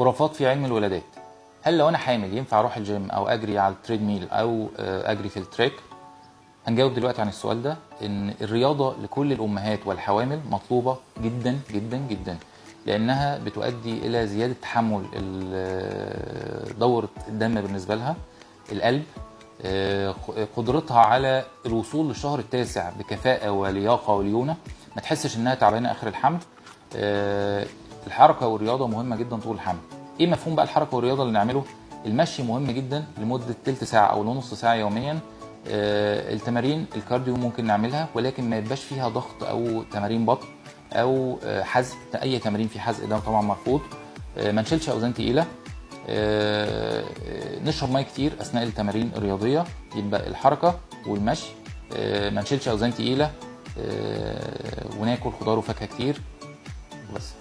خرافات في علم الولادات. هل لو انا حامل ينفع اروح الجيم او اجري على التريد ميل او اجري في التريك؟ هنجاوب دلوقتي عن السؤال ده. ان الرياضه لكل الامهات والحوامل مطلوبه جدا جدا جدا، لانها بتؤدي الى زياده تحمل دوره الدم بالنسبه لها، القلب، قدرتها على الوصول للشهر التاسع بكفاءه ولياقه وليونه، ما تحسش انها تعبانه اخر الحمل. الحركه والرياضه مهمه جدا طول الحمل. ايه مفهوم بقى الحركه والرياضه اللي نعمله؟ المشي مهم جدا لمده تلت ساعه او نص ساعه يوميا. التمارين الكارديو ممكن نعملها، ولكن ما يبقاش فيها ضغط او تمارين بطن او حزق. اي تمارين في حزق ده طبعا مرفوض. ما نشيلش اوزان تقيله. نشرب ميه كتير اثناء التمارين الرياضيه. يبقى الحركه والمشي، ما نشيلش اوزان تقيله، وناكل خضار وفاكهه كتير. بس.